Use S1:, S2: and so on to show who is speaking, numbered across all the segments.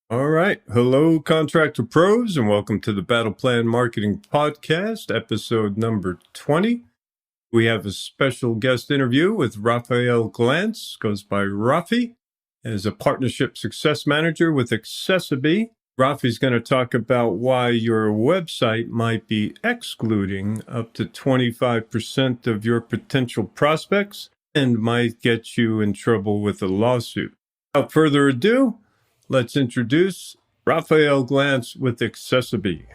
S1: All right. Hello, Contractor Pros, and welcome to the Battle Plan Marketing Podcast, episode number 20. We have a special guest interview with Refael Glantz, goes by Rafi, and is a partnership success manager with accessiBe. Rafi's going to talk about why your website might be excluding up to 25% of your potential prospects and might get you in trouble with a lawsuit. Without further ado, let's introduce Refael Glantz with accessiBe.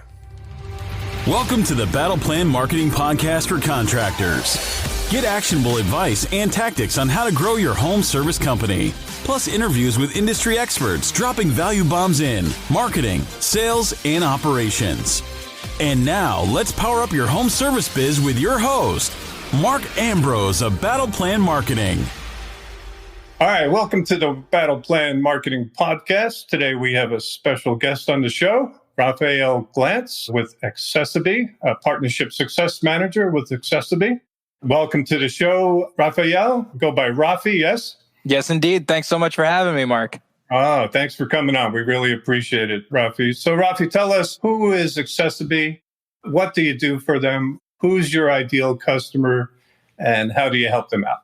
S2: Welcome to the Battle Plan Marketing Podcast for Contractors. Get actionable advice and tactics on how to grow your home service company. Plus interviews with industry experts dropping value bombs in marketing, sales, and operations. And now let's power up your home service biz with your host, Mark Ambrose of Battle Plan Marketing.
S1: All right, welcome to the Battle Plan Marketing Podcast. Today we have a special guest on the show, Refael Glantz with accessiBe, a partnership success manager with accessiBe. Welcome to the show, Refael. Go by Rafi, yes?
S3: Yes, indeed. Thanks so much for having me, Mark.
S1: Oh, thanks for coming on. We really appreciate it, Rafi. So, Rafi, tell us, who is accessiBe? What do you do for them? Who's your ideal customer? And how do you help them out?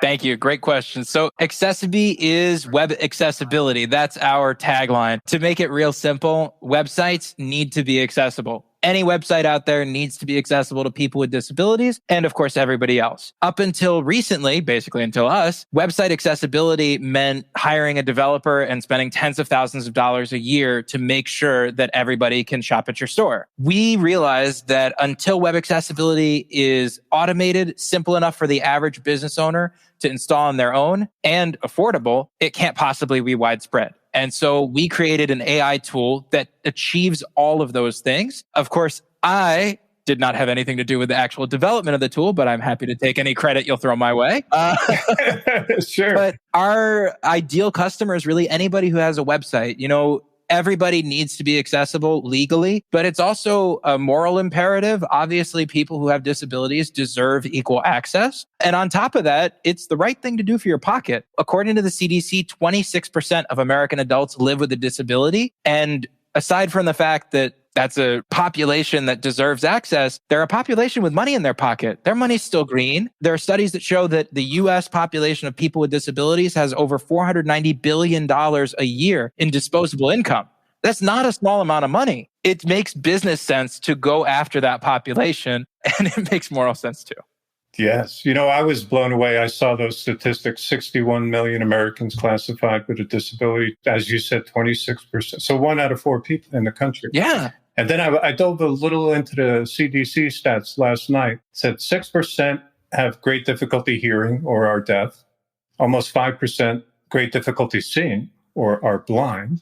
S3: Thank you. Great question. So accessiBe is web accessibility. That's our tagline. To make it real simple, websites need to be accessible. Any website out there needs to be accessible to people with disabilities and, of course, everybody else. Up until recently, basically until us, website accessibility meant hiring a developer and spending tens of thousands of dollars a year to make sure that everybody can shop at your store. We realized that until web accessibility is automated, simple enough for the average business owner to install on their own, and affordable, it can't possibly be widespread. And so we created an AI tool that achieves all of those things. Of course, I did not have anything to do with the actual development of the tool, but I'm happy to take any credit you'll throw my way.
S1: Sure.
S3: But our ideal customer is really anybody who has a website. You know, everybody needs to be accessible legally, but it's also a moral imperative. Obviously, people who have disabilities deserve equal access. And on top of that, it's the right thing to do for your pocket. According to the CDC, 26% of American adults live with a disability. And aside from the fact that that's a population that deserves access, they're a population with money in their pocket. Their money's still green. There are studies that show that the US population of people with disabilities has over $490 billion a year in disposable income. That's not a small amount of money. It makes business sense to go after that population, and it makes moral sense too.
S1: Yes. You know, I was blown away. I saw those statistics, 61 million Americans classified with a disability. As you said, 26%. So 1 out of 4 people in the country.
S3: Yeah.
S1: And then I dove a little into the CDC stats last night. It said 6% have great difficulty hearing or are deaf. Almost 5% great difficulty seeing or are blind.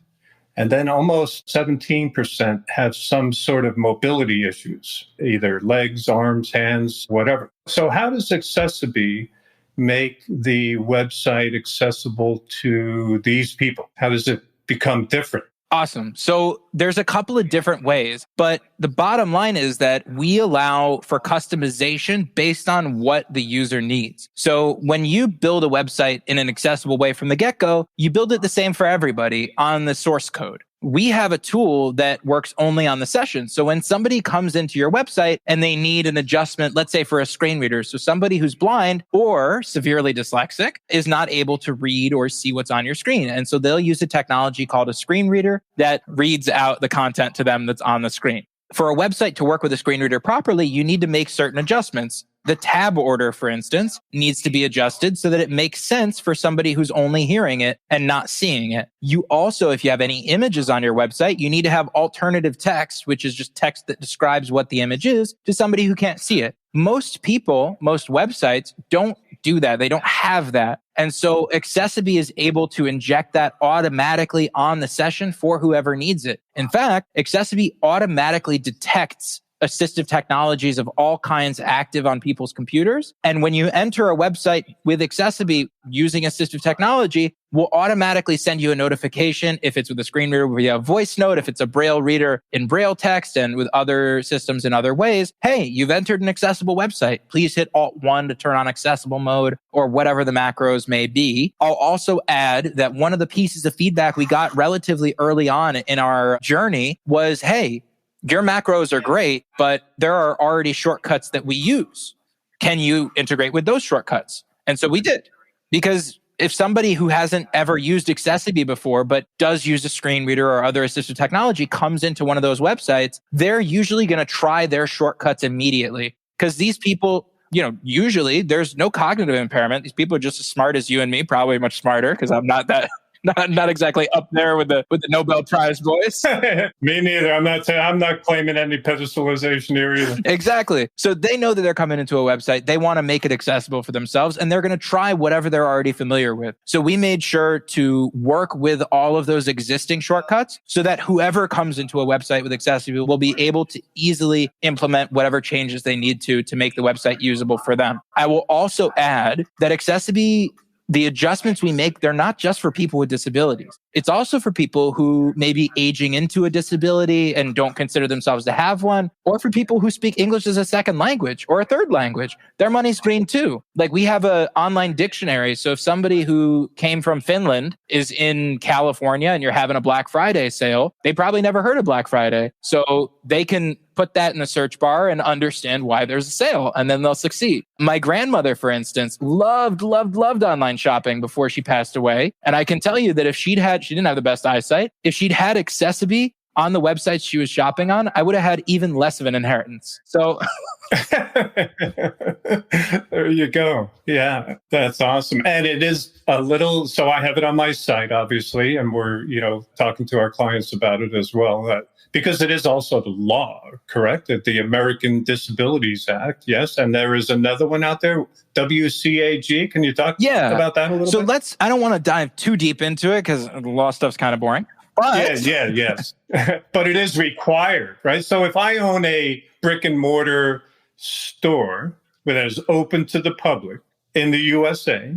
S1: And then almost 17% have some sort of mobility issues, either legs, arms, hands, whatever. So how does accessiBe make the website accessible to these people? How does it become different?
S3: Awesome. So there's a couple of different ways, but the bottom line is that we allow for customization based on what the user needs. So when you build a website in an accessible way from the get-go, you build it the same for everybody on the source code. We have a tool that works only on the session. So when somebody comes into your website and they need an adjustment, let's say for a screen reader, so somebody who's blind or severely dyslexic is not able to read or see what's on your screen. And so they'll use a technology called a screen reader that reads out the content to them that's on the screen. For a website to work with a screen reader properly, you need to make certain adjustments. The tab order, for instance, needs to be adjusted so that it makes sense for somebody who's only hearing it and not seeing it. You also, if you have any images on your website, you need to have alternative text, which is just text that describes what the image is to somebody who can't see it. Most people, most websites don't do that. They don't have that. And so accessiBe is able to inject that automatically on the session for whoever needs it. In fact, accessiBe automatically detects assistive technologies of all kinds active on people's computers. And when you enter a website with accessiBe using assistive technology, we'll automatically send you a notification if it's with a screen reader via voice note, if it's a Braille reader in Braille text, and with other systems in other ways. Hey, you've entered an accessible website. Please hit Alt-1 to turn on accessible mode, or whatever the macros may be. I'll also add that one of the pieces of feedback we got relatively early on in our journey was, hey, your macros are great, but there are already shortcuts that we use. Can you integrate with those shortcuts? And so we did. Because if somebody who hasn't ever used accessiBe before, but does use a screen reader or other assistive technology comes into one of those websites, they're usually going to try their shortcuts immediately. Because these people, usually there's no cognitive impairment. These people are just as smart as you and me, probably much smarter, because I'm not that... Not exactly up there with the Nobel Prize voice.
S1: Me neither. I'm not claiming any pedestalization here either.
S3: Exactly. So they know that they're coming into a website. They want to make it accessible for themselves, and they're going to try whatever they're already familiar with. So we made sure to work with all of those existing shortcuts so that whoever comes into a website with accessiBe will be able to easily implement whatever changes they need to make the website usable for them. I will also add that accessiBe, the adjustments we make, they're not just for people with disabilities. It's also for people who may be aging into a disability and don't consider themselves to have one, or for people who speak English as a second language or a third language. Their money's green too. Like, we have an online dictionary. So if somebody who came from Finland is in California and you're having a Black Friday sale, they probably never heard of Black Friday. So they can put that in the search bar and understand why there's a sale, and then they'll succeed. My grandmother, for instance, loved online shopping before she passed away. And I can tell you that if she didn't have the best eyesight. If she'd had accessiBe on the websites she was shopping on, I would have had even less of an inheritance. So
S1: there you go. Yeah, that's awesome. And it is a little, so I have it on my site, obviously, and we're, talking to our clients about it as well. Because it is also the law, correct? That the American Disabilities Act, yes. And there is another one out there, WCAG. Can you talk about that a little bit?
S3: I don't want to dive too deep into it because the law stuff's kind of boring. But
S1: yes. But it is required, right? So if I own a brick and mortar store that is open to the public in the USA,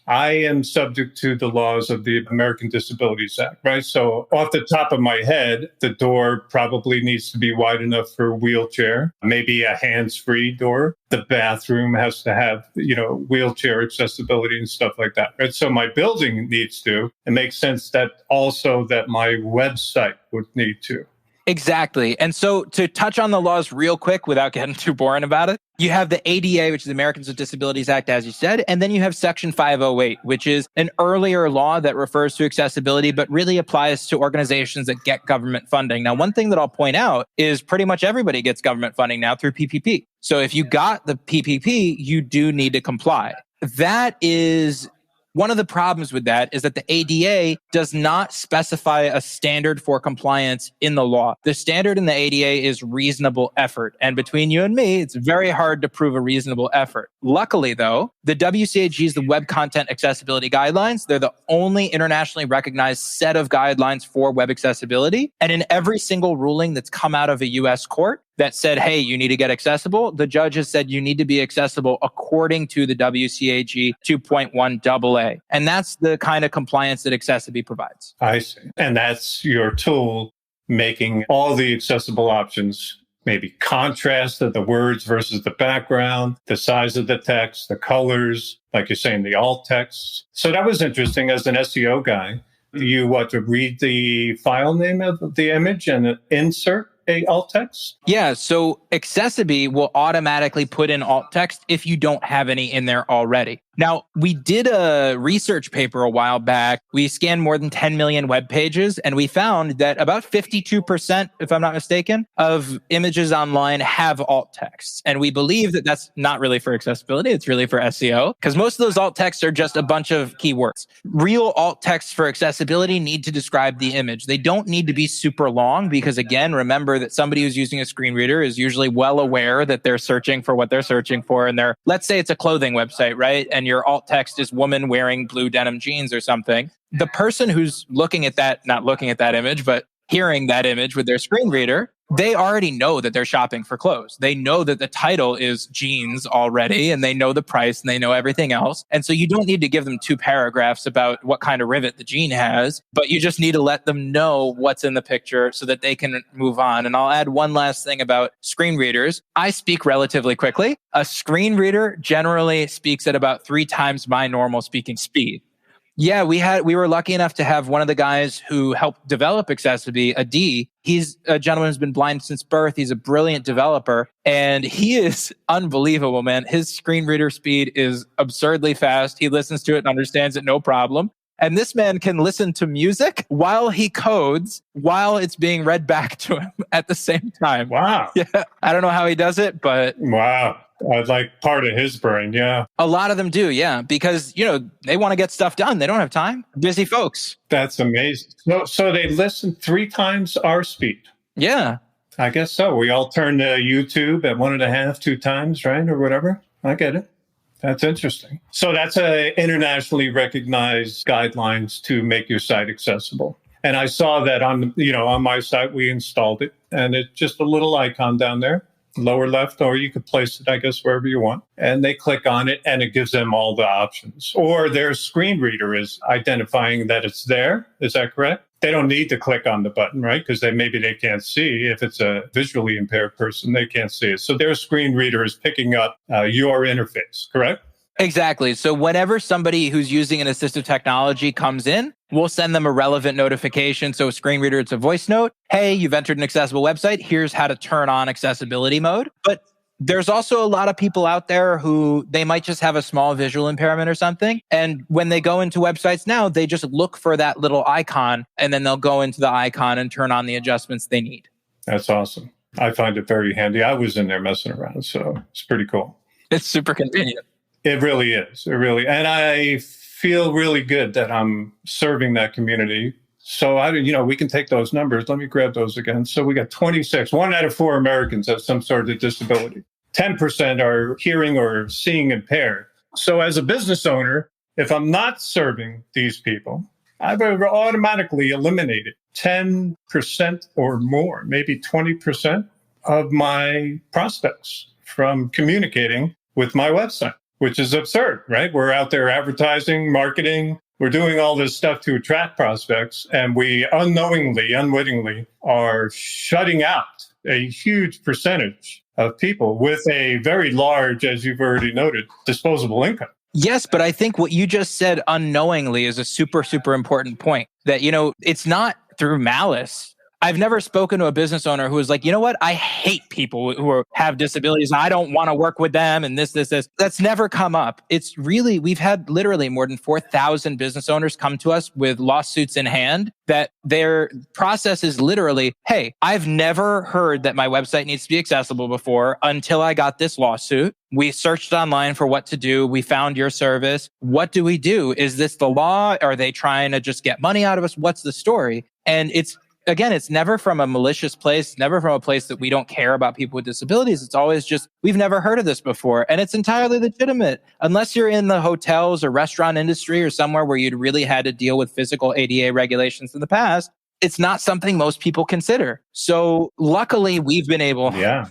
S1: I am subject to the laws of the American Disabilities Act, right? So off the top of my head, the door probably needs to be wide enough for a wheelchair, maybe a hands-free door. The bathroom has to have, wheelchair accessibility and stuff like that, right? So my building needs to. It makes sense that also that my website would need to.
S3: Exactly. And so to touch on the laws real quick without getting too boring about it, you have the ADA, which is the Americans with Disabilities Act, as you said, and then you have Section 508, which is an earlier law that refers to accessibility, but really applies to organizations that get government funding. Now, one thing that I'll point out is pretty much everybody gets government funding now through PPP. So if you got the PPP, you do need to comply. That is... One of the problems with that is that the ADA does not specify a standard for compliance in the law. The standard in the ADA is reasonable effort. And between you and me, it's very hard to prove a reasonable effort. Luckily, though, the WCAG is the Web Content Accessibility Guidelines. They're the only internationally recognized set of guidelines for web accessibility. And in every single ruling that's come out of a U.S. court, that said, hey, you need to get accessible, the judge has said you need to be accessible according to the WCAG 2.1 AA. And that's the kind of compliance that accessiBe provides.
S1: I see. And that's your tool making all the accessible options, maybe contrast of the words versus the background, the size of the text, the colors, like you're saying, the alt text. So that was interesting as an SEO guy. You to read the file name of the image and insert alt text?
S3: Yeah, so accessiBe will automatically put in alt text if you don't have any in there already. Now, we did a research paper a while back. We scanned more than 10 million web pages, and we found that about 52%, if I'm not mistaken, of images online have alt texts. And we believe that that's not really for accessibility. It's really for SEO, because most of those alt texts are just a bunch of keywords. Real alt texts for accessibility need to describe the image. They don't need to be super long because, again, remember that somebody who's using a screen reader is usually well aware that they're searching for what they're searching for. And let's say it's a clothing website, right? And your alt text is woman wearing blue denim jeans or something. The person who's looking at that, not looking at that image, but hearing that image with their screen reader, they already know that they're shopping for clothes. They know that the title is jeans already, and they know the price and they know everything else. And so you don't need to give them 2 paragraphs about what kind of rivet the jean has, but you just need to let them know what's in the picture so that they can move on. And I'll add one last thing about screen readers. I speak relatively quickly. A screen reader generally speaks at about 3 times my normal speaking speed. Yeah, we were lucky enough to have one of the guys who helped develop accessiBe, a D. He's a gentleman who's been blind since birth. He's a brilliant developer, and he is unbelievable, man. His screen reader speed is absurdly fast. He listens to it and understands it no problem. And this man can listen to music while he codes, while it's being read back to him at the same time.
S1: Wow.
S3: Yeah, I don't know how he does it, but
S1: wow. Like part of his brain, yeah.
S3: A lot of them do, yeah, because, they want to get stuff done. They don't have time. Busy folks.
S1: That's amazing. So they listen 3 times our speed.
S3: Yeah.
S1: I guess so. We all turn to YouTube at 1.5, 2 times, right? Or whatever. I get it. That's interesting. So that's a internationally recognized guidelines to make your site accessible. And I saw that on my site, we installed it, and it's just a little icon down there. Lower left, or you could place it, I guess, wherever you want. And they click on it and it gives them all the options. Or their screen reader is identifying that it's there. Is that correct? They don't need to click on the button, right? Because maybe they can't see. If it's a visually impaired person, they can't see it. So their screen reader is picking up your interface, correct?
S3: Exactly. So whenever somebody who's using an assistive technology comes in, we'll send them a relevant notification. So a screen reader, it's a voice note. Hey, you've entered an accessible website. Here's how to turn on accessibility mode. But there's also a lot of people out there who they might just have a small visual impairment or something. And when they go into websites now, they just look for that little icon and then they'll go into the icon and turn on the adjustments they need.
S1: That's awesome. I find it very handy. I was in there messing around, so it's pretty cool.
S3: It's super convenient.
S1: It really is. And I feel really good that I'm serving that community. So we can take those numbers. Let me grab those again. So we got 26. 1 out of 4 Americans have some sort of disability. 10% are hearing or seeing impaired. So as a business owner, if I'm not serving these people, I've automatically eliminated 10% or more, maybe 20% of my prospects from communicating with my website, which is absurd, right? We're out there advertising, marketing. We're doing all this stuff to attract prospects, and we unwittingly are shutting out a huge percentage of people with a very large, as you've already noted, disposable income.
S3: Yes, but I think what you just said unknowingly is a super, super important point that, it's not through malice. I've never spoken to a business owner who was like, you know what? I hate people who have disabilities. I don't want to work with them and this. That's never come up. It's really, we've had literally more than 4,000 business owners come to us with lawsuits in hand that their process is literally, hey, I've never heard that my website needs to be accessible before until I got this lawsuit. We searched online for what to do. We found your service. What do we do? Is this the law? Are they trying to just get money out of us? What's the story? And it's never from a malicious place, never from a place that we don't care about people with disabilities. It's always just, we've never heard of this before. And it's entirely legitimate. Unless you're in the hotels or restaurant industry or somewhere where you'd really had to deal with physical ADA regulations in the past, it's not something most people consider. So luckily, we've been able.
S1: Yeah.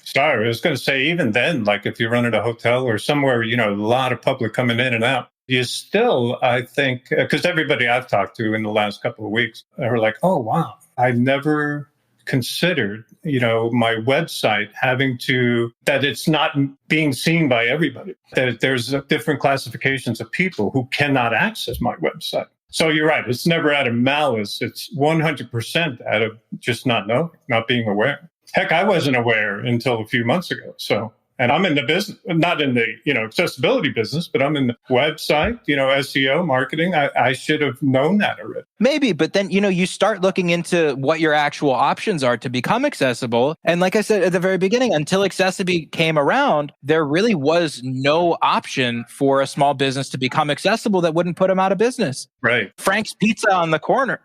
S1: Sorry, I was going to say, even then, like if you run at a hotel or somewhere, a lot of public coming in and out, you still, I think, because everybody I've talked to in the last couple of weeks are like, oh, wow, I never considered, my website that it's not being seen by everybody, that there's different classifications of people who cannot access my website. So you're right. It's never out of malice. It's 100% out of just not knowing, not being aware. Heck, I wasn't aware until a few months ago. And I'm in the business, not in the, accessibility business, but I'm in the website, SEO, marketing. I should have known that already.
S3: Maybe, but then, you start looking into what your actual options are to become accessible. And like I said at the very beginning, until accessiBe came around, there really was no option for a small business to become accessible that wouldn't put them out of business.
S1: Right.
S3: Frank's Pizza on the corner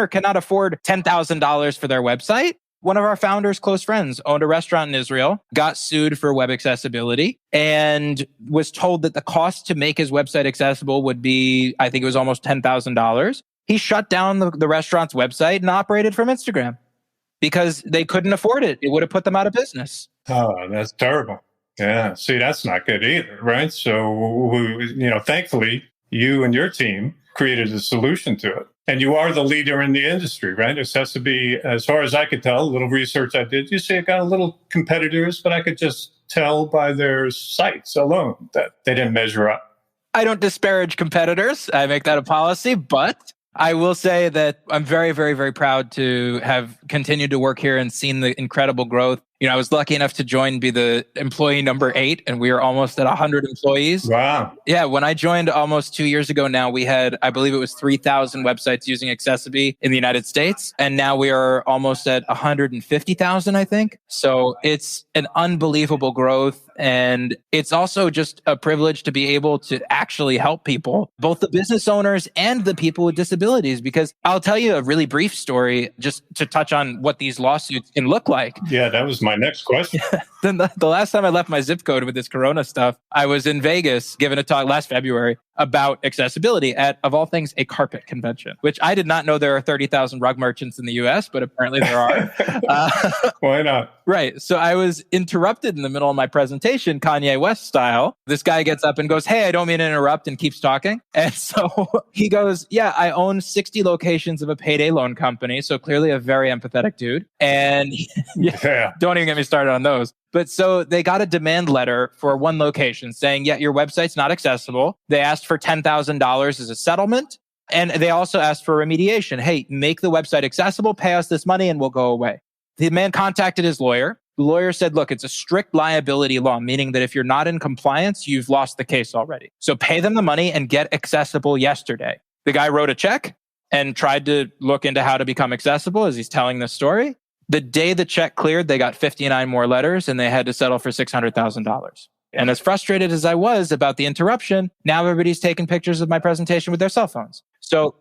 S3: cannot afford $10,000 for their website. One of our founders' close friends owned a restaurant in Israel, got sued for web accessibility, and was told that the cost to make his website accessible would be, I think it was almost $10,000. He shut down the restaurant's website and operated from Instagram because they couldn't afford it. It would have put them out of business.
S1: Oh, that's terrible. Yeah. See, that's not good either, right? So, thankfully, you and your team created a solution to it. And you are the leader in the industry, right? accessiBe, as far as I could tell, a little research I did, you say it got a little competitors, but I could just tell by their sites alone that they didn't measure up.
S3: I don't disparage competitors. I make that a policy, but I will say that I'm very, very, very proud to have continued to work here and seen the incredible growth. I was lucky enough to be the employee number 8, and we are almost at 100 employees.
S1: Wow.
S3: Yeah, when I joined almost 2 years ago now, we had, I believe it was 3,000 websites using accessiBe in the United States. And now we are almost at 150,000, I think. So it's an unbelievable growth. And it's also just a privilege to be able to actually help people, both the business owners and the people with disabilities. Because I'll tell you a really brief story just to touch on what these lawsuits can look like.
S1: Yeah, that was my next question.
S3: Then the last time I left my zip code with this Corona stuff, I was in Vegas giving a talk last February about accessibility at, of all things, a carpet convention, which I did not know there are 30,000 rug merchants in the US, but apparently there are.
S1: Why not?
S3: Right. So I was interrupted in the middle of my presentation, Kanye West style. This guy gets up and goes, "Hey, I don't mean to interrupt," and keeps talking. And so he goes, "Yeah, I own 60 locations of a payday loan company." So clearly a very empathetic dude. And don't even get me started on those. But so they got a demand letter for one location saying, yeah, your website's not accessible. They asked for $10,000 as a settlement. And they also asked for remediation. Hey, make the website accessible, pay us this money, and we'll go away. The man contacted his lawyer. The lawyer said, look, it's a strict liability law, meaning that if you're not in compliance, you've lost the case already. So pay them the money and get accessible yesterday. The guy wrote a check and tried to look into how to become accessible as he's telling this story. The day the check cleared, they got 59 more letters and they had to settle for $600,000. And as frustrated as I was about the interruption, now everybody's taking pictures of my presentation with their cell phones. So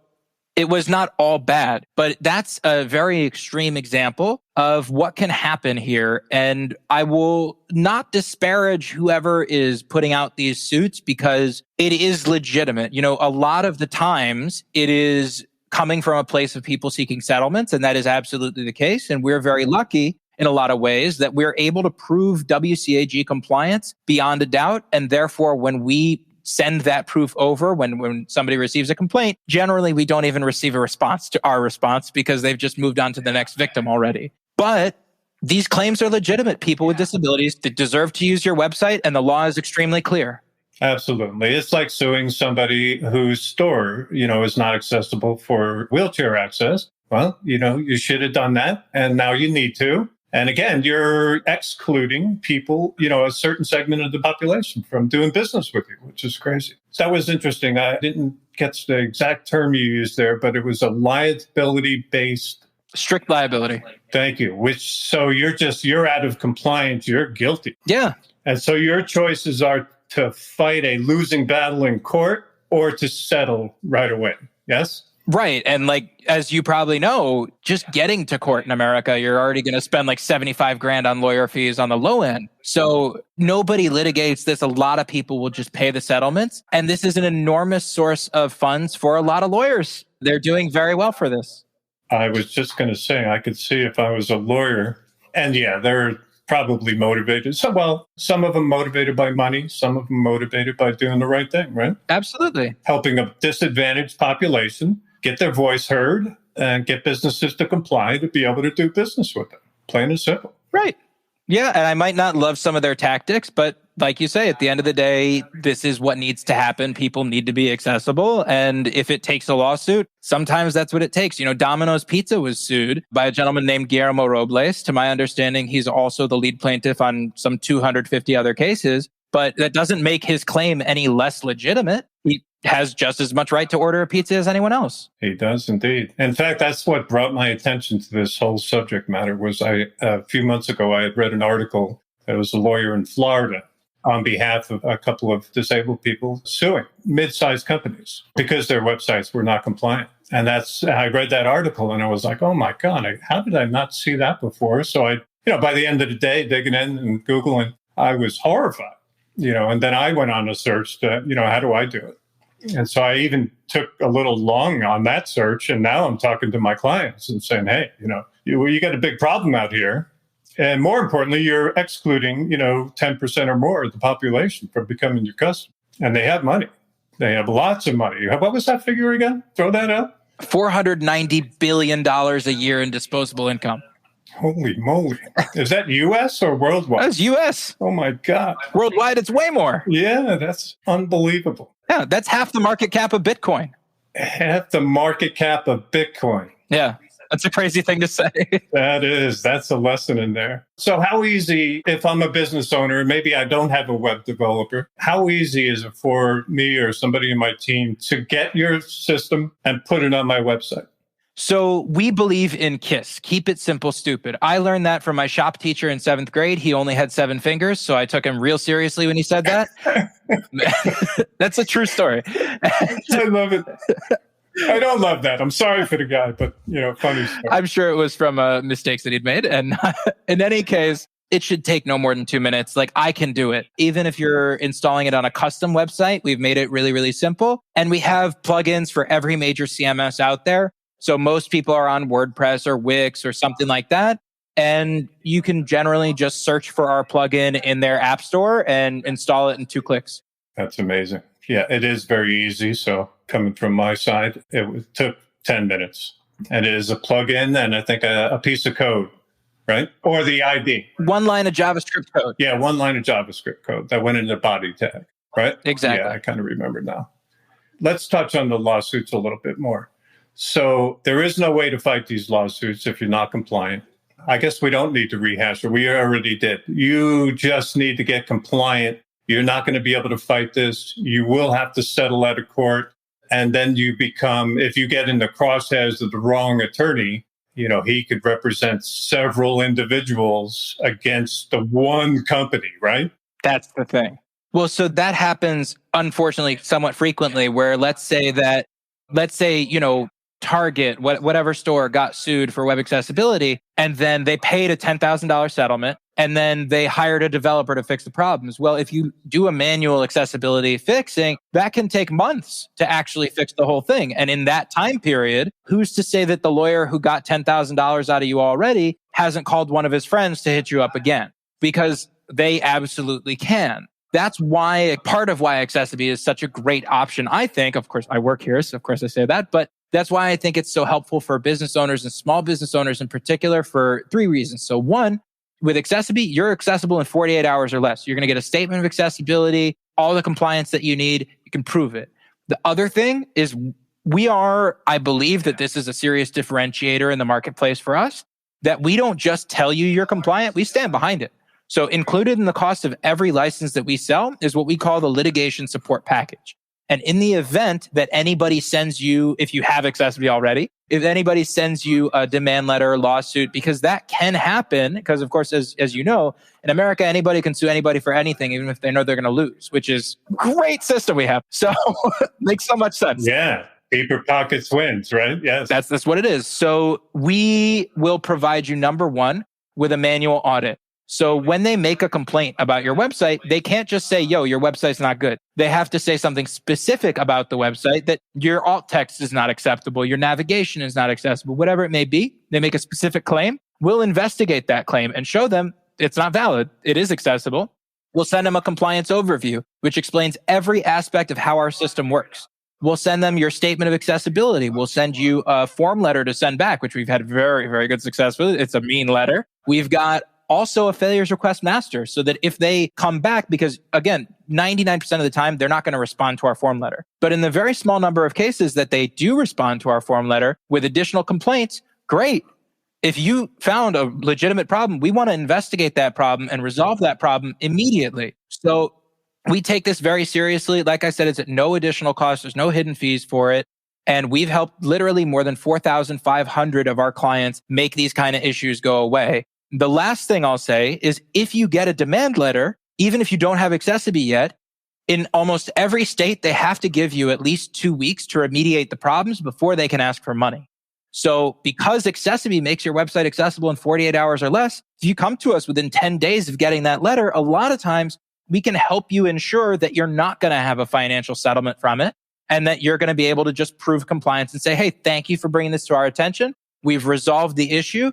S3: it was not all bad, but that's a very extreme example of what can happen here. And I will not disparage whoever is putting out these suits because it is legitimate. A lot of the times it is coming from a place of people seeking settlements, and that is absolutely the case. And we're very lucky in a lot of ways that we're able to prove WCAG compliance beyond a doubt. And therefore, when we send that proof over, when somebody receives a complaint, generally we don't even receive a response to our response because they've just moved on to the next victim already. But these claims are legitimate. People with disabilities that deserve to use your website, and the law is extremely clear.
S1: Absolutely. It's like suing somebody whose store, is not accessible for wheelchair access. Well, you should have done that, and now you need to. And again, you're excluding people, a certain segment of the population from doing business with you, which is crazy. So that was interesting. I didn't catch the exact term you used there, but it was a liability-based...
S3: Strict liability.
S1: Thank you. So you're out of compliance. You're guilty.
S3: Yeah.
S1: And so your choices are to fight a losing battle in court or to settle right away. Yes?
S3: Right. And as you probably know, just getting to court in America, you're already going to spend $75,000 on lawyer fees on the low end. So nobody litigates this. A lot of people will just pay the settlements. And this is an enormous source of funds for a lot of lawyers. They're doing very well for this.
S1: I was just going to say, I could see if I was a lawyer. And yeah, they're probably motivated. So, some of them motivated by money, some of them motivated by doing the right thing, right?
S3: Absolutely.
S1: Helping a disadvantaged population get their voice heard and get businesses to comply to be able to do business with them. Plain and simple.
S3: Right. Yeah. And I might not love some of their tactics, but like you say, at the end of the day, this is what needs to happen. People need to be accessible. And if it takes a lawsuit, sometimes that's what it takes. Domino's Pizza was sued by a gentleman named Guillermo Robles. To my understanding, he's also the lead plaintiff on some 250 other cases, but that doesn't make his claim any less legitimate. He has just as much right to order a pizza as anyone else.
S1: He does indeed. In fact, that's what brought my attention to this whole subject matter was a few months ago, I had read an article. There was a lawyer in Florida on behalf of a couple of disabled people suing mid-sized companies because their websites were not compliant. And I read that article and I was like, oh my God, how did I not see that before? So by the end of the day, digging in and Googling, I was horrified, and then I went on a search to, how do I do it? And so I even took a little long on that search. And now I'm talking to my clients and saying, hey, you got a big problem out here. And more importantly, you're excluding, 10% or more of the population from becoming your customer. And they have money. They have lots of money. What was that figure again? Throw that out.
S3: $490 billion a year in disposable income.
S1: Holy moly. Is that U.S. or worldwide?
S3: That's U.S.
S1: Oh, my God.
S3: Worldwide, it's way more.
S1: Yeah, that's unbelievable.
S3: Yeah, that's half the market cap of Bitcoin.
S1: Half the market cap of Bitcoin.
S3: Yeah, that's a crazy thing to say.
S1: That's a lesson in there. So how easy, if I'm a business owner, maybe I don't have a web developer, how easy is it for me or somebody in my team to get your system and put it on my website?
S3: So we believe in KISS, keep it simple, stupid. I learned that from my shop teacher in 7th grade. He only had 7 fingers, so I took him real seriously when he said that. That's a true story.
S1: I love it. I don't love that. I'm sorry for the guy, but, funny story.
S3: I'm sure it was from mistakes that he'd made. And in any case, it should take no more than 2 minutes. Like, I can do it. Even if you're installing it on a custom website, we've made it really, really simple. And we have plugins for every major CMS out there. So most people are on WordPress or Wix or something like that. And you can generally just search for our plugin in their app store and install it in 2 clicks.
S1: That's amazing. Yeah, it is very easy. So coming from my side, it took 10 minutes. And it is a plugin and I think a piece of code, right? Or the ID.
S3: 1 line of JavaScript code.
S1: Yeah, 1 line of JavaScript code that went in the body tag, right?
S3: Exactly.
S1: Yeah, I kind of remember now. Let's touch on the lawsuits a little bit more. So there is no way to fight these lawsuits if you're not compliant. I guess we don't need to rehash it. We already did. You just need to get compliant. You're not going to be able to fight this. You will have to settle at a court. And then you become, if you get in the crosshairs of the wrong attorney, he could represent several individuals against the one company, right?
S3: That's the thing. Well, so that happens, unfortunately, somewhat frequently where let's say, Target, whatever store got sued for web accessibility, and then they paid a $10,000 settlement, and then they hired a developer to fix the problems. Well, if you do a manual accessibility fixing, that can take months to actually fix the whole thing. And in that time period, who's to say that the lawyer who got $10,000 out of you already hasn't called one of his friends to hit you up again? Because they absolutely can. That's why, part of why accessiBe is such a great option, I think. Of course, I work here, so of course I say that, but that's why I think it's so helpful for business owners and small business owners in particular for 3 reasons. So 1, with accessiBe, you're accessible in 48 hours or less. You're going to get a statement of accessibility, all the compliance that you need. You can prove it. The other thing is I believe that this is a serious differentiator in the marketplace for us, that we don't just tell you you're compliant, we stand behind it. So included in the cost of every license that we sell is what we call the litigation support package. And in the event that anybody sends you, if you have accessiBe already, if anybody sends you a demand letter, lawsuit, because that can happen, because of course, as you know, in America, anybody can sue anybody for anything, even if they know they're going to lose, which is a great system we have. So makes so much sense.
S1: Yeah. Deeper pockets wins, right? Yes.
S3: That's what it is. So we will provide you, number 1, with a manual audit. So when they make a complaint about your website, they can't just say, yo, your website's not good. They have to say something specific about the website, that your alt text is not acceptable, your navigation is not accessible, whatever it may be. They make a specific claim. We'll investigate that claim and show them it's not valid. It is accessible. We'll send them a compliance overview, which explains every aspect of how our system works. We'll send them your statement of accessibility. We'll send you a form letter to send back, which we've had very, very good success with. It's a mean letter. We've got also a failures request master, so that if they come back, because again, 99% of the time, they're not going to respond to our form letter. But in the very small number of cases that they do respond to our form letter with additional complaints, great. If you found a legitimate problem, we want to investigate that problem and resolve that problem immediately. So we take this very seriously. Like I said, it's at no additional cost. There's no hidden fees for it. And we've helped literally more than 4,500 of our clients make these kind of issues go away. The last thing I'll say is if you get a demand letter, even if you don't have accessiBe yet, in almost every state, they have to give you at least 2 weeks to remediate the problems before they can ask for money. So because accessiBe makes your website accessible in 48 hours or less, if you come to us within 10 days of getting that letter, a lot of times we can help you ensure that you're not going to have a financial settlement from it. and that you're going to be able to just prove compliance and say, hey, thank you for bringing this to our attention. We've resolved the issue.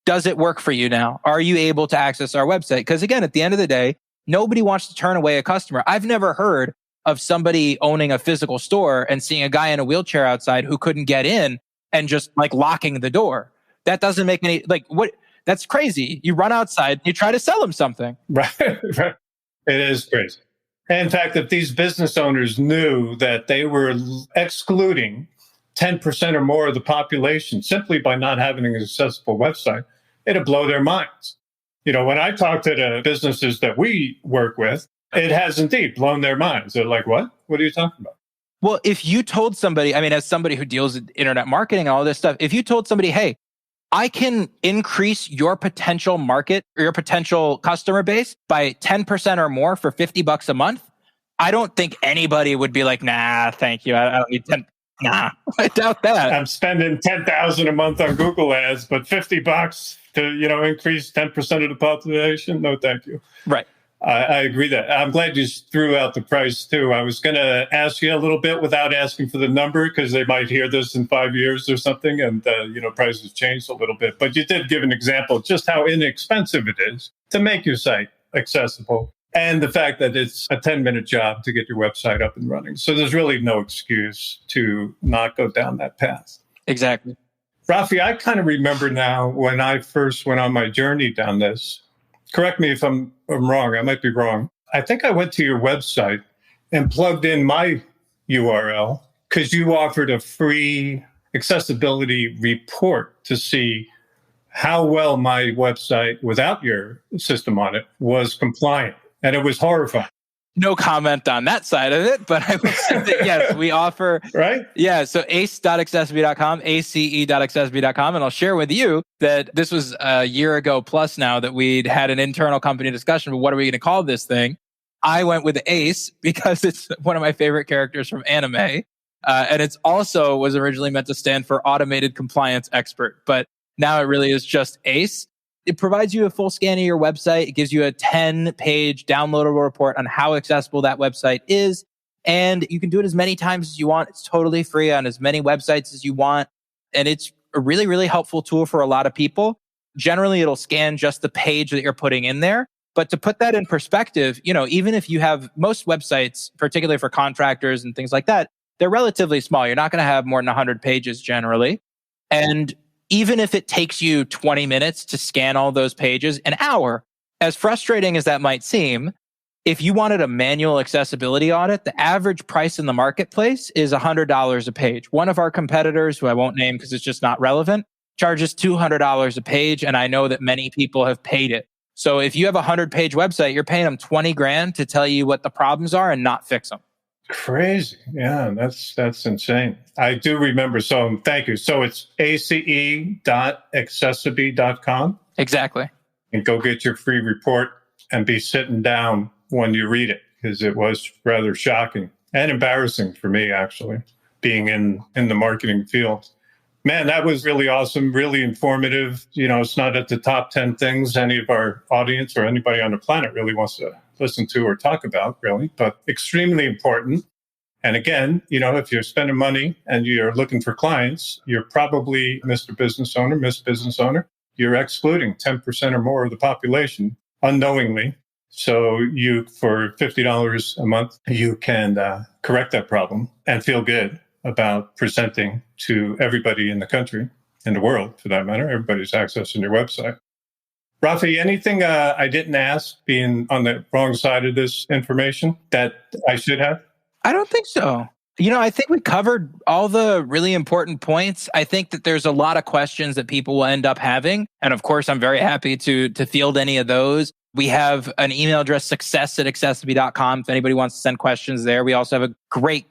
S3: Does it work for you now? Are you able to access our website? Because again, at the end of the day, nobody wants to turn away a customer. I've never heard of somebody owning a physical store and seeing a guy in a wheelchair outside who couldn't get in and just like locking the door. That doesn't make any, like, what? That's crazy. You run outside, you try to sell him something.
S1: Right. It is crazy. In fact, if these business owners knew that they were excluding 10% or more of the population simply by not having an accessible website, it'd blow their minds. You know, when I talk to the businesses that we work with, it has indeed blown their minds. They're like, what? What are you talking about?
S3: Well, if you told somebody, I mean, as somebody who deals with internet marketing and all this stuff, if you told somebody, hey, I can increase your potential market or your potential customer base by 10% or more for $50 a month, I don't think anybody would be like, nah, thank you. I don't need 10. Nah, I doubt that.
S1: I'm spending $10,000 a month on Google ads, but $50 to, increase 10% of the population. No, thank you.
S3: Right.
S1: I agree that. I'm glad you threw out the price too. I was going to ask you a little bit without asking for the number because they might hear this in 5 years or something, and prices changed a little bit. But you did give an example of just how inexpensive it is to make your site accessible, and the fact that it's a 10-minute job to get your website up and running. So there's really no excuse to not go down that path.
S3: Exactly.
S1: Rafi, I kind of remember now when I first went on my journey down this. Correct me if I'm wrong. I might be wrong. I think I went to your website and plugged in my URL because you offered a free accessibility report to see how well my website without your system on it was compliant. And it was horrifying.
S3: No comment on that side of it, but I would say that yes, we offer.
S1: Right?
S3: Yeah. So ace.accessiBe.com, ace.accessiBe.com. And I'll share with you that this was a year ago plus now that we'd had an internal company discussion. But what are we going to call this thing? I went with Ace because it's one of my favorite characters from anime. And it's also was originally meant to stand for Automated Compliance Expert. But now it really is just Ace. It provides you a full scan of your website. It gives you a 10-page downloadable report on how accessible that website is. And you can do it as many times as you want. It's totally free on as many websites as you want. And it's a really, really helpful tool for a lot of people. Generally, it'll scan just the page that you're putting in there. But to put that in perspective, even if you have most websites, particularly for contractors and things like that, they're relatively small. You're not going to have more than 100 pages generally. And even if it takes you 20 minutes to scan all those pages, an hour, as frustrating as that might seem, if you wanted a manual accessibility audit, the average price in the marketplace is $100 a page. One of our competitors, who I won't name because it's just not relevant, charges $200 a page, and I know that many people have paid it. So if you have a 100-page website, you're paying them $20,000 to tell you what the problems are and not fix them.
S1: Crazy. Yeah, that's insane. I do remember. So thank you. So it's ace.accessibe.com.
S3: Exactly.
S1: And go get your free report and be sitting down when you read it, because it was rather shocking and embarrassing for me, actually, being in the marketing field. Man, that was really awesome, really informative. It's not at the top 10 things any of our audience or anybody on the planet really wants to listen to or talk about, really, but extremely important. And again, if you're spending money and you're looking for clients, you're probably Mr. Business Owner, Miss Business Owner. You're excluding 10% or more of the population unknowingly. So for $50 a month, you can correct that problem and feel good about presenting to everybody in the country, in the world, for that matter. Everybody's accessing your website. Rafi, anything I didn't ask, being on the wrong side of this information, that I should have?
S3: I don't think so. I think we covered all the really important points. I think that there's a lot of questions that people will end up having. And of course, I'm very happy to field any of those. We have an email address, success@accessiBe.com, if anybody wants to send questions there. We also have a great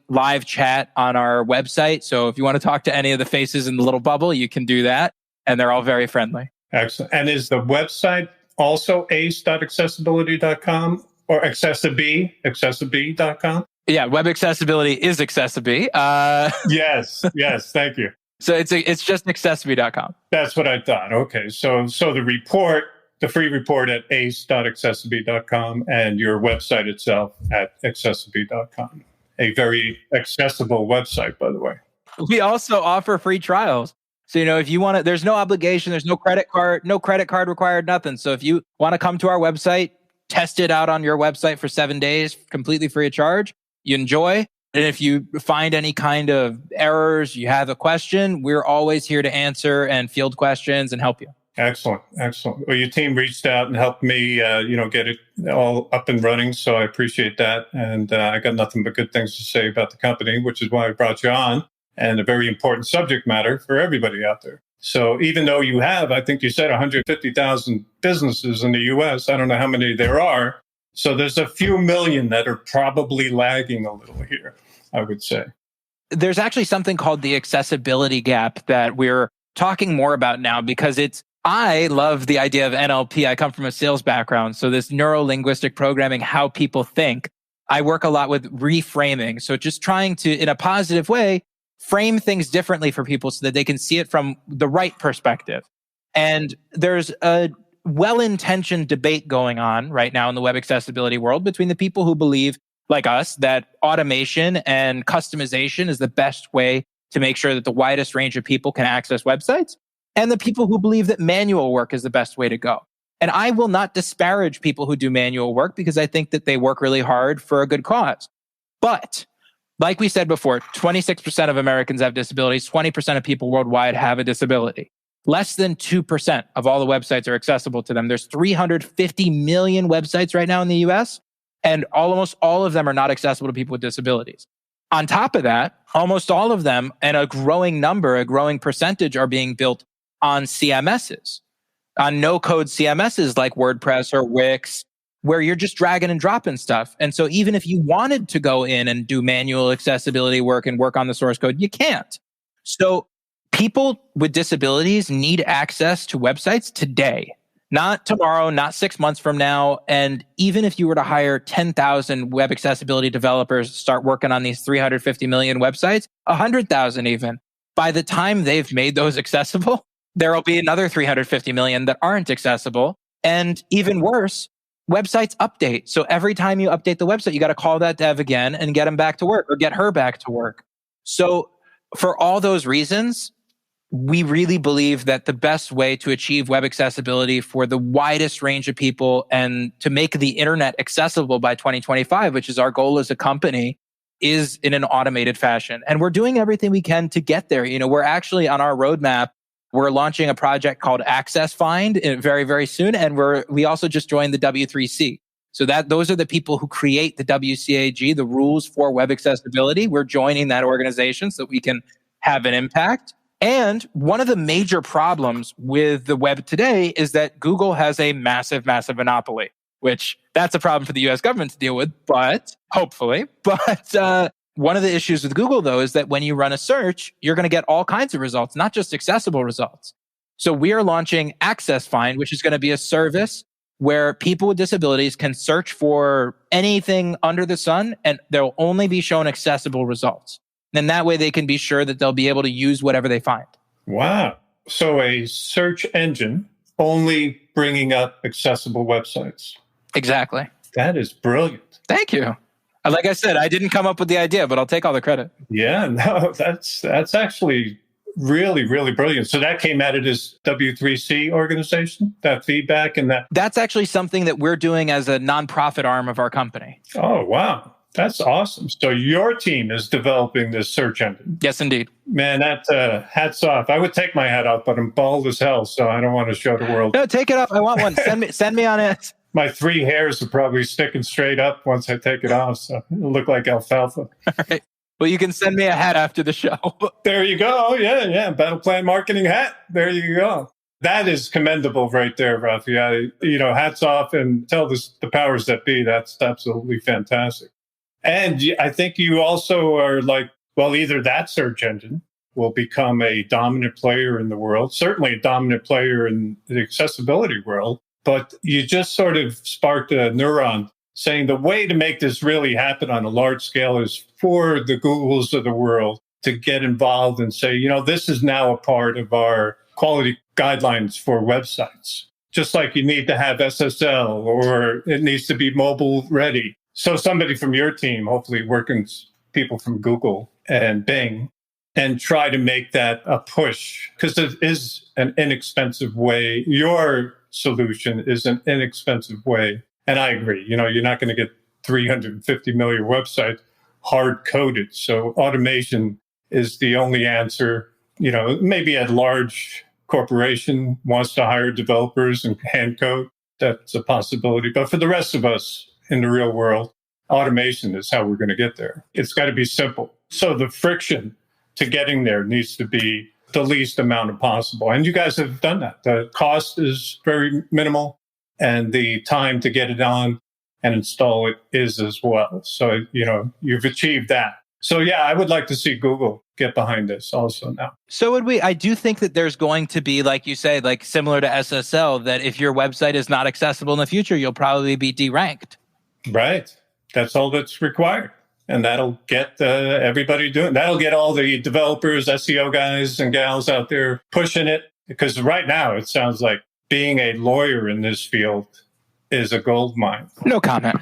S3: live chat on our website. So if you want to talk to any of the faces in the little bubble, you can do that. And they're all very friendly.
S1: Excellent. And is the website also ace.accessibility.com or accessiBe.com?
S3: Yeah, web accessibility is accessiBe.
S1: Yes, thank you.
S3: So it's just accessiBe.com.
S1: That's what I thought. Okay, so the report, the free report at ace.accessiBe.com and your website itself at accessiBe.com. a very accessible website, by the way.
S3: We also offer free trials. So, if you want to, there's no obligation, there's no credit card required, nothing. So if you want to come to our website, test it out on your website for 7 days, completely free of charge, you enjoy. And if you find any kind of errors, you have a question, we're always here to answer and field questions and help you.
S1: Excellent. Well, your team reached out and helped me, get it all up and running. So I appreciate that. And I got nothing but good things to say about the company, which is why I brought you on, and a very important subject matter for everybody out there. So even though you have, I think you said 150,000 businesses in the US, I don't know how many there are. So there's a few million that are probably lagging a little here, I would say.
S3: There's actually something called the accessibility gap that we're talking more about now because I love the idea of NLP. I come from a sales background. So this neuro-linguistic programming, how people think, I work a lot with reframing. So just trying to, in a positive way, frame things differently for people so that they can see it from the right perspective. And there's a well-intentioned debate going on right now in the web accessibility world between the people who believe, like us, that automation and customization is the best way to make sure that the widest range of people can access websites, and the people who believe that manual work is the best way to go. And I will not disparage people who do manual work because I think that they work really hard for a good cause. But like we said before, 26% of Americans have disabilities, 20% of people worldwide have a disability. Less than 2% of all the websites are accessible to them. There's 350 million websites right now in the US, and almost all of them are not accessible to people with disabilities. On top of that, almost all of them, and a growing percentage, are being built on CMSs, on no-code CMSs like WordPress or Wix, where you're just dragging and dropping stuff. And so even if you wanted to go in and do manual accessibility work and work on the source code, you can't. So people with disabilities need access to websites today, not tomorrow, not 6 months from now. And even if you were to hire 10,000 web accessibility developers to start working on these 350 million websites, 100,000 even, by the time they've made those accessible, there will be another 350 million that aren't accessible. And even worse, websites update. So every time you update the website, you got to call that dev again and get him back to work or get her back to work. So for all those reasons, we really believe that the best way to achieve web accessibility for the widest range of people and to make the internet accessible by 2025, which is our goal as a company, is in an automated fashion. And we're doing everything we can to get there. We're actually on our roadmap. We're launching a project called accessiBe very, very soon. And we also just joined the W3C. So those are the people who create the WCAG, the rules for web accessibility. We're joining that organization so that we can have an impact. And one of the major problems with the web today is that Google has a massive, massive monopoly, which that's a problem for the US government to deal with, but hopefully. But one of the issues with Google, though, is that when you run a search, you're going to get all kinds of results, not just accessible results. So we are launching accessiBe, which is going to be a service where people with disabilities can search for anything under the sun, and they'll only be shown accessible results. And that way they can be sure that they'll be able to use whatever they find.
S1: Wow. So a search engine only bringing up accessible websites.
S3: Exactly.
S1: That is brilliant.
S3: Thank you. Like I said, I didn't come up with the idea, but I'll take all the credit.
S1: Yeah, no, that's actually really, really brilliant. So that came out of this W3C organization, that feedback and that.
S3: That's actually something that we're doing as a nonprofit arm of our company.
S1: Oh, wow. That's awesome. So your team is developing this search engine.
S3: Yes, indeed.
S1: Man, that hats off. I would take my hat off, but I'm bald as hell, so I don't want to show the world.
S3: No, take it off. I want one. Send me on it.
S1: My 3 hairs are probably sticking straight up once I take it off, so it'll look like alfalfa.
S3: All right. Well, you can send me a hat after the show.
S1: There you go. Yeah. Battle Plan Marketing hat. There you go. That is commendable right there, Rafael. Hats off and tell the powers that be. That's absolutely fantastic. And I think you also are like, well, either that search engine will become a dominant player in the world, certainly a dominant player in the accessibility world, but you just sort of sparked a neuron saying the way to make this really happen on a large scale is for the Googles of the world to get involved and say, this is now a part of our quality guidelines for websites. Just like you need to have SSL or it needs to be mobile ready. So somebody from your team, hopefully working people from Google and Bing and try to make that a push, because it is an inexpensive way. Your solution is an inexpensive way. And I agree, you're not going to get 350 million websites hard coded. So automation is the only answer. Maybe a large corporation wants to hire developers and hand code. That's a possibility. But for the rest of us in the real world, automation is how we're going to get there. It's got to be simple. So the friction to getting there needs to be the least amount possible. And you guys have done that. The cost is very minimal, and the time to get it on and install it is as well. So, you've achieved that. So, yeah, I would like to see Google get behind this also now.
S3: So would we. I do think that there's going to be, like you say, like similar to SSL, that if your website is not accessible in the future, you'll probably be deranked.
S1: Right. That's all that's required. And that'll get everybody doing. That'll get all the developers, SEO guys and gals out there pushing it. Because right now it sounds like being a lawyer in this field is a gold mine.
S3: No comment.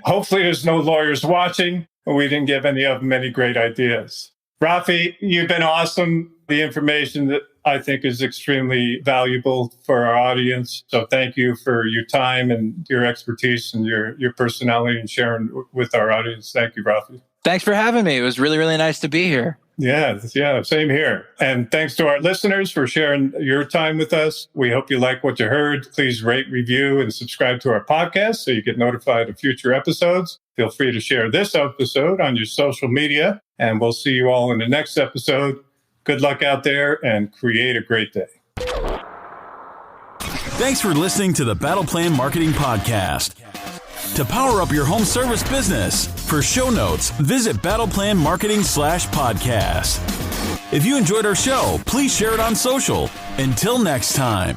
S1: Hopefully there's no lawyers watching. We didn't give any of them any great ideas. Rafi, you've been awesome. The information that I think is extremely valuable for our audience. So thank you for your time and your expertise and your personality and sharing with our audience. Thank you, Rafi.
S3: Thanks for having me. It was really, really nice to be here.
S1: Yeah, same here. And thanks to our listeners for sharing your time with us. We hope you like what you heard. Please rate, review, and subscribe to our podcast so you get notified of future episodes. Feel free to share this episode on your social media, and we'll see you all in the next episode. Good luck out there and create a great day.
S2: Thanks for listening to the Battle Plan Marketing Podcast. To power up your home service business, for show notes, visit battleplanmarketing/podcast. If you enjoyed our show, please share it on social. Until next time.